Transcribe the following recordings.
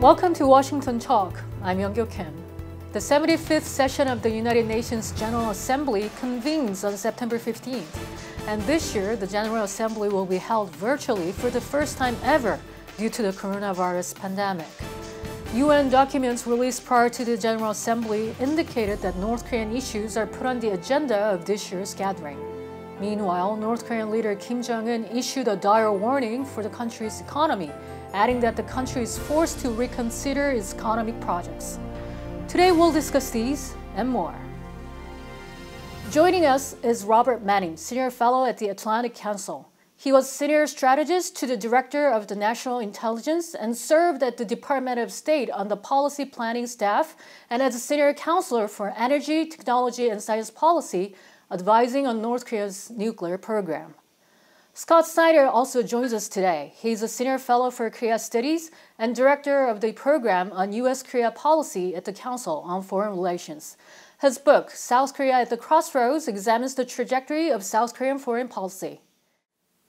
Welcome to Washington Talk. I'm Young-Kyo Kim. The 75th session of the United Nations General Assembly convenes on September 15th. And this year, the General Assembly will be held virtually for the first time ever due to the coronavirus pandemic. UN documents released prior to the General Assembly indicated that North Korean issues are put on the agenda of this year's gathering. Meanwhile, North Korean leader Kim Jong-un issued a dire warning for the country's economy, adding that the country is forced to reconsider its economic projects. Today we'll discuss these and more. Joining us is Robert Manning, Senior Fellow at the Atlantic Council. He was Senior Strategist to the Director of the National Intelligence and served at the Department of State on the Policy Planning staff and as a Senior Counselor for Energy, Technology, and Science Policy, advising on North Korea's nuclear program. Scott Snyder also joins us today. He's a Senior Fellow for Korea Studies and Director of the Program on U.S.-Korea Policy at the Council on Foreign Relations. His book, South Korea at the Crossroads, examines the trajectory of South Korean foreign policy.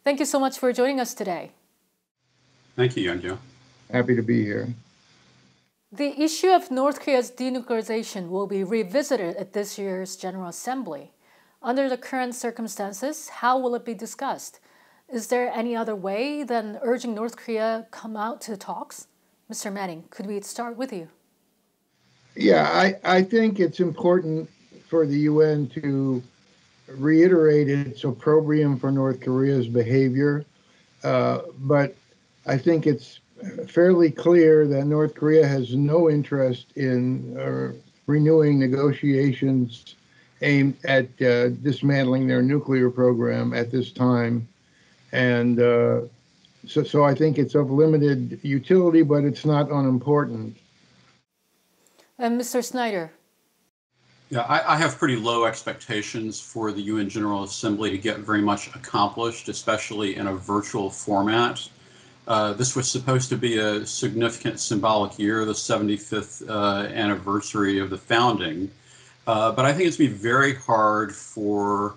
Thank you so much for joining us today. Thank you, Young-Kyo. Happy to be here. The issue of North Korea's denuclearization will be revisited at this year's General Assembly. Under the current circumstances, how will it be discussed? Is there any other way than urging North Korea come out to the talks? Mr. Manning, could we start with you? Yeah, I think it's important for the UN to reiterate its opprobrium for North Korea's behavior, but I think it's fairly clear that North Korea has no interest in renewing negotiations aimed at dismantling their nuclear program at this time. And so I think it's of limited utility, but it's not unimportant. And Mr. Snyder? Yeah, I have pretty low expectations for the UN General Assembly to get very much accomplished, especially in a virtual format. This was supposed to be a significant symbolic year, the 75th anniversary of the founding. But I think it's going to be very hard for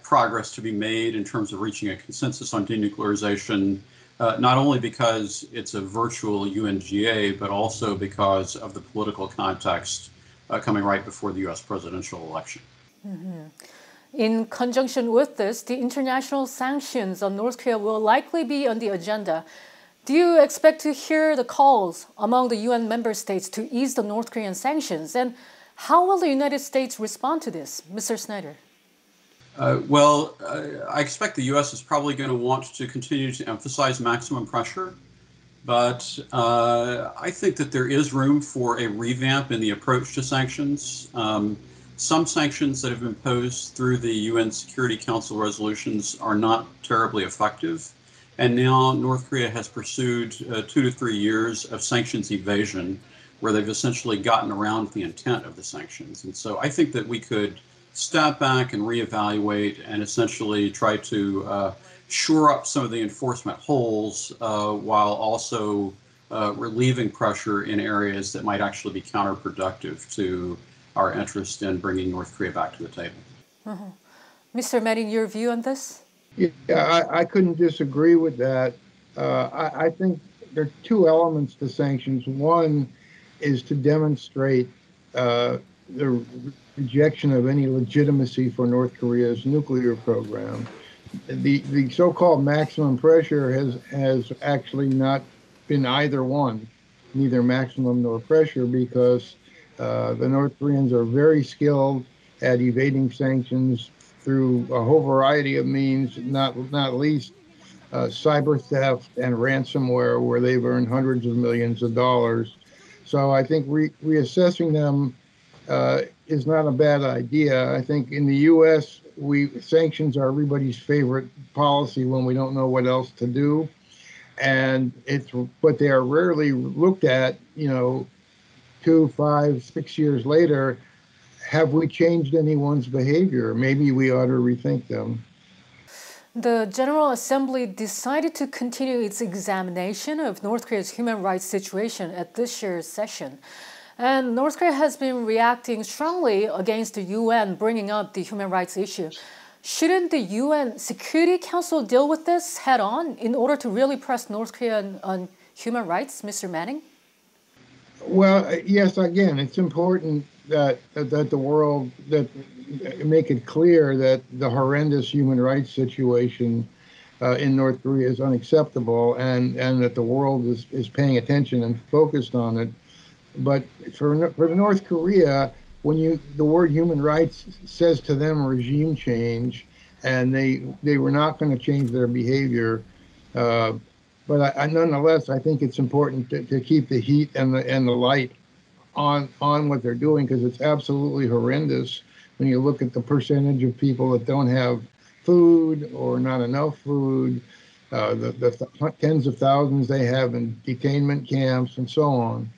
progress to be made in terms of reaching a consensus on denuclearization, not only because it's a virtual UNGA, but also because of the political context coming right before the U.S. presidential election. Mm-hmm. In conjunction with this, the international sanctions on North Korea will likely be on the agenda. Do you expect to hear the calls among the UN member states to ease the North Korean sanctions? And how will the United States respond to this? Mr. Snyder? I expect the U.S. is probably going to want to continue to emphasize maximum pressure, but I think that there is room for a revamp in the approach to sanctions. Some sanctions that have been imposed through the UN Security Council resolutions are not terribly effective, and now North Korea has pursued 2 to 3 years of sanctions evasion, where they've essentially gotten around the intent of the sanctions. And so I think that we could step back and reevaluate and essentially try to shore up some of the enforcement holes while also relieving pressure in areas that might actually be counterproductive to our interest in bringing North Korea back to the table. Uh-huh. Mr. Manning, your view on this? Yeah, I couldn't disagree with that. I think there are two elements to sanctions. One is to demonstrate the rejection of any legitimacy for North Korea's nuclear program. The so-called maximum pressure has actually not been either one, neither maximum nor pressure, because the North Koreans are very skilled at evading sanctions through a whole variety of means, not least cyber theft and ransomware, where they've earned hundreds of millions of dollars. So I think reassessing them is not a bad idea. I think in the U.S., sanctions are everybody's favorite policy when we don't know what else to do, but they are rarely looked at. 2, 5, 6 years later, have we changed anyone's behavior? Maybe we ought to rethink them. The General Assembly decided to continue its examination of North Korea's human rights situation at this year's session. And North Korea has been reacting strongly against the UN bringing up the human rights issue. Shouldn't the UN Security Council deal with this head on in order to really press North Korea on human rights, Mr. Manning? Well, yes, again, it's important that the world make it clear that the horrendous human rights situation in North Korea is unacceptable, and that the world is paying attention and focused on it. But for North Korea, when the word human rights says to them regime change, and they were not going to change their behavior. But nonetheless, I think it's important to keep the heat and the light on what they're doing, because it's absolutely horrendous when you look at the percentage of people that don't have food or not enough food, the tens of thousands they have in detainment camps and so on.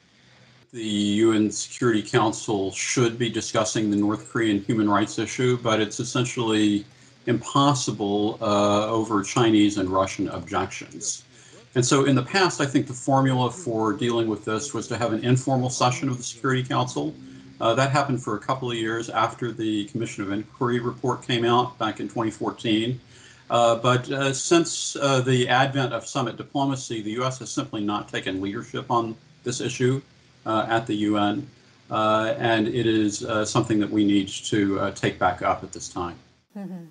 The UN Security Council should be discussing the North Korean human rights issue, but it's essentially impossible over Chinese and Russian objections. And so in the past, I think the formula for dealing with this was to have an informal session of the Security Council. That happened for a couple of years after the Commission of Inquiry report came out back in 2014. But since the advent of summit diplomacy, the U.S. has simply not taken leadership on this issue at the UN. And it is something that we need to take back up at this time. Mm-hmm.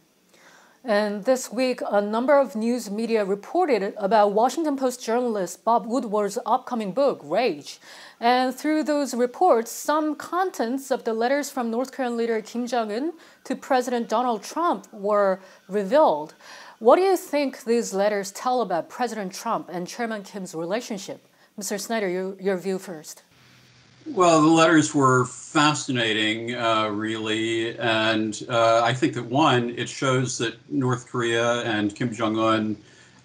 And this week, a number of news media reported about Washington Post journalist Bob Woodward's upcoming book, Rage. And through those reports, some contents of the letters from North Korean leader Kim Jong-un to President Donald Trump were revealed. What do you think these letters tell about President Trump and Chairman Kim's relationship? Mr. Snyder, your view first. Well, the letters were fascinating, really, and I think that, one, it shows that North Korea and Kim Jong-un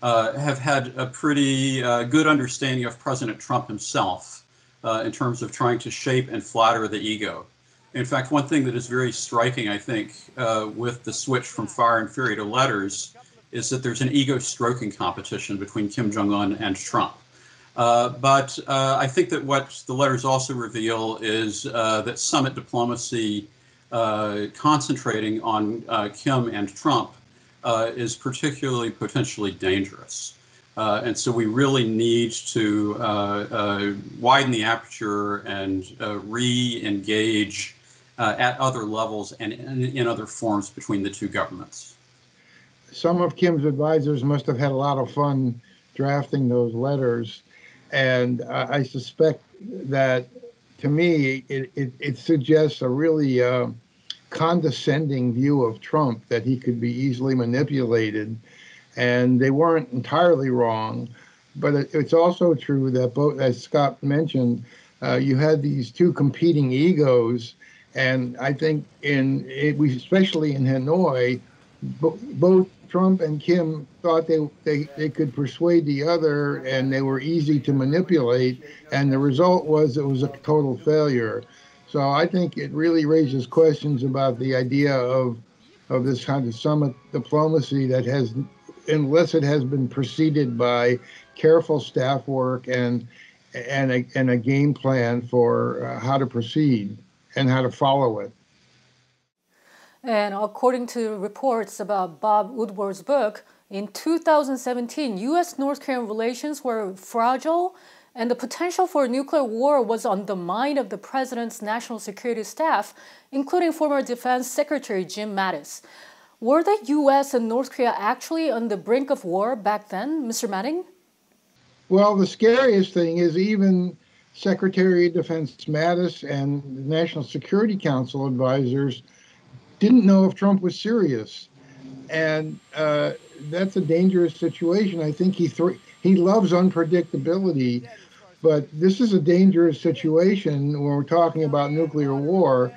have had a pretty good understanding of President Trump himself in terms of trying to shape and flatter the ego. In fact, one thing that is very striking, I think, with the switch from Fire and Fury to letters is that there's an ego-stroking competition between Kim Jong-un and Trump. But I think that what the letters also reveal is that summit diplomacy concentrating on Kim and Trump is particularly potentially dangerous. And so we really need to widen the aperture and re-engage at other levels and in other forms between the two governments. Some of Kim's advisors must have had a lot of fun drafting those letters. And I suspect that, to me, it suggests a really condescending view of Trump, that he could be easily manipulated. And they weren't entirely wrong. But it's also true that, both, as Scott mentioned, you had these two competing egos. And I think, especially in Hanoi, both Trump and Kim thought they could persuade the other, and they were easy to manipulate, and the result was it was a total failure. So I think it really raises questions about the idea of this kind of summit diplomacy that has, unless it has been preceded by careful staff work and a game plan for how to proceed and how to follow it. And according to reports about Bob Woodward's book, in 2017, U.S.-North Korean relations were fragile, and the potential for nuclear war was on the mind of the president's national security staff, including former Defense Secretary Jim Mattis. Were the U.S. and North Korea actually on the brink of war back then, Mr. Manning? Well, the scariest thing is even Secretary of Defense Mattis and the National Security Council advisors didn't know if Trump was serious, and that's a dangerous situation. I think he loves unpredictability, but this is a dangerous situation when we're talking about nuclear war,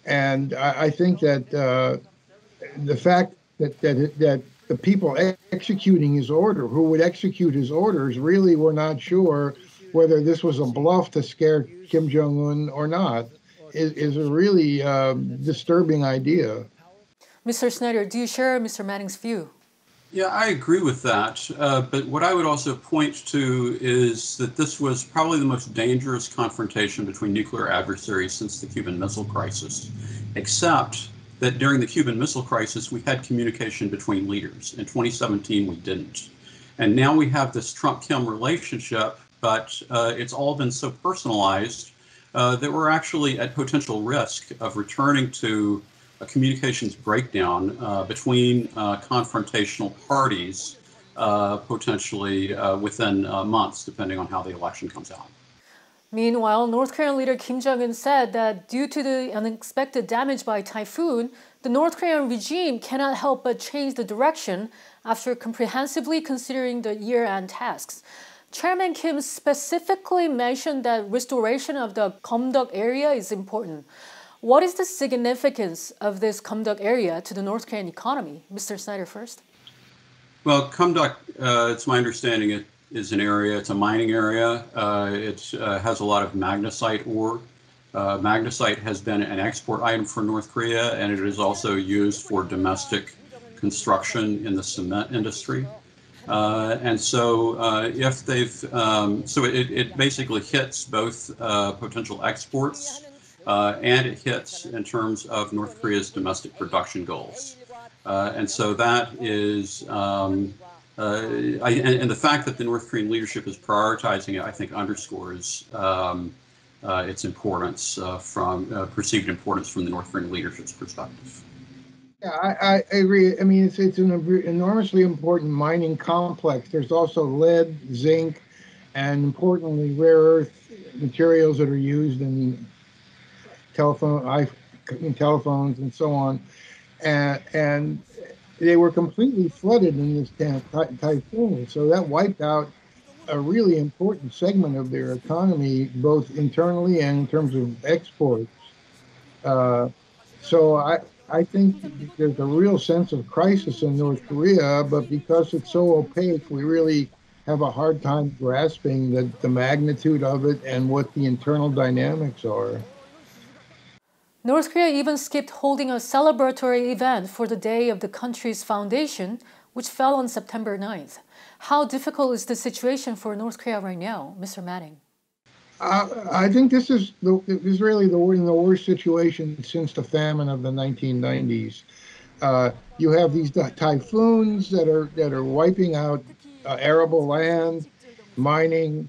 and I think that the fact that the people executing his order, who would execute his orders, really were not sure whether this was a bluff to scare Kim Jong-un or not. Is a really disturbing idea. Mr. Snyder, do you share Mr. Manning's view? Yeah, I agree with that. But what I would also point to is that this was probably the most dangerous confrontation between nuclear adversaries since the Cuban Missile Crisis, except that during the Cuban Missile Crisis, we had communication between leaders. In 2017, we didn't. And now we have this Trump-Kim relationship but it's all been so personalized that we're actually at potential risk of returning to a communications breakdown between confrontational parties, potentially within months, depending on how the election comes out. Meanwhile, North Korean leader Kim Jong-un said that due to the unexpected damage by typhoon, the North Korean regime cannot help but change the direction after comprehensively considering the year-end tasks. Chairman Kim specifically mentioned that restoration of the Gumdok area is important. What is the significance of this Gumdok area to the North Korean economy? Mr. Snyder first. Well, Gumdok, it's my understanding it is an area, it's a mining area. It has a lot of magnesite ore. Magnesite has been an export item for North Korea, and it is also used for domestic construction in the cement industry. And so if they've, so it basically hits both potential exports and it hits in terms of North Korea's domestic production goals. And so that is, and the fact that the North Korean leadership is prioritizing it, I think, underscores its importance perceived importance from the North Korean leadership's perspective. Yeah, I agree. I mean, it's an enormously important mining complex. There's also lead, zinc, and importantly, rare earth materials that are used in telephones and so on. And they were completely flooded in this typhoon. So that wiped out a really important segment of their economy, both internally and in terms of exports. So I think there's a real sense of crisis in North Korea, but because it's so opaque, we really have a hard time grasping the magnitude of it and what the internal dynamics are. North Korea even skipped holding a celebratory event for the day of the country's foundation, which fell on September 9th. How difficult is the situation for North Korea right now, Mr. Manning? I think this is really the worst situation since the famine of the 1990s. You have these typhoons that are wiping out arable land, mining,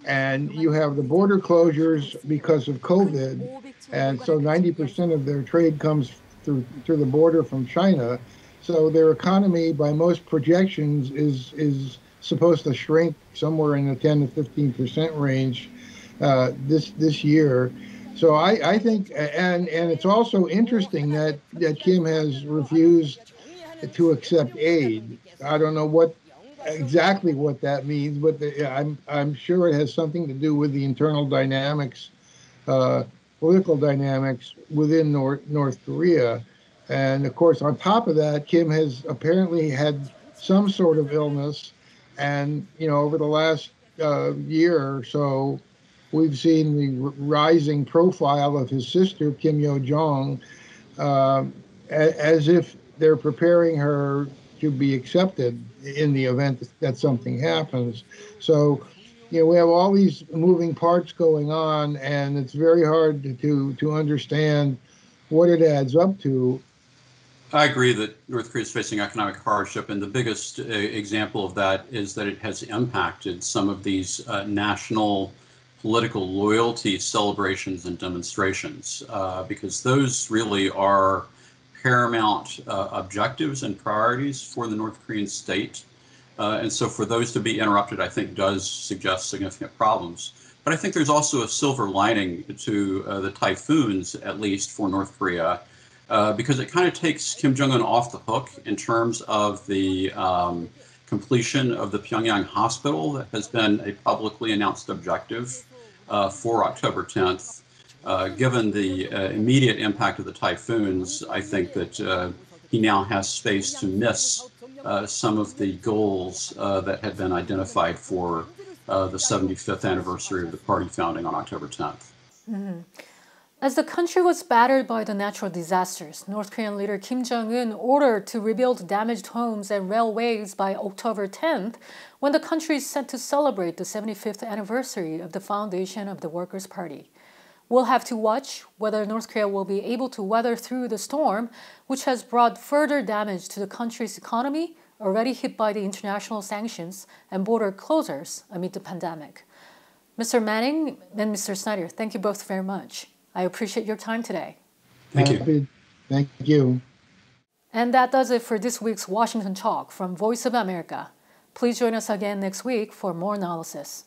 and you have the border closures because of COVID, and so 90% of their trade comes through the border from China. So their economy, by most projections, is supposed to shrink somewhere in the 10 to 15% range this year. So I think, and it's also interesting that Kim has refused to accept aid. I don't know exactly what that means, but I'm sure it has something to do with the internal dynamics, political dynamics within North Korea. And of course, on top of that, Kim has apparently had some sort of illness, and over the last year or so, we've seen the rising profile of his sister, Kim Yo-jong, as if they're preparing her to be accepted in the event that something happens. So, we have all these moving parts going on, and it's very hard to understand what it adds up to. I agree that North Korea is facing economic hardship, and the biggest example of that is that it has impacted some of these national political loyalty celebrations and demonstrations, because those really are paramount objectives and priorities for the North Korean state. And so for those to be interrupted, I think does suggest significant problems. But I think there's also a silver lining to the typhoons, at least for North Korea, because it kind of takes Kim Jong-un off the hook in terms of the completion of the Pyongyang hospital that has been a publicly announced objective for October 10th. Given the immediate impact of the typhoons, I think that he now has space to miss some of the goals that had been identified for the 75th anniversary of the party founding on October 10th. Mm-hmm. As the country was battered by the natural disasters, North Korean leader Kim Jong-un ordered to rebuild damaged homes and railways by October 10th, when the country is set to celebrate the 75th anniversary of the foundation of the Workers' Party. We'll have to watch whether North Korea will be able to weather through the storm, which has brought further damage to the country's economy, already hit by the international sanctions and border closures amid the pandemic. Mr. Manning and Mr. Snyder, thank you both very much. I appreciate your time today. Thank you. Thank you. And that does it for this week's Washington Talk from Voice of America. Please join us again next week for more analysis.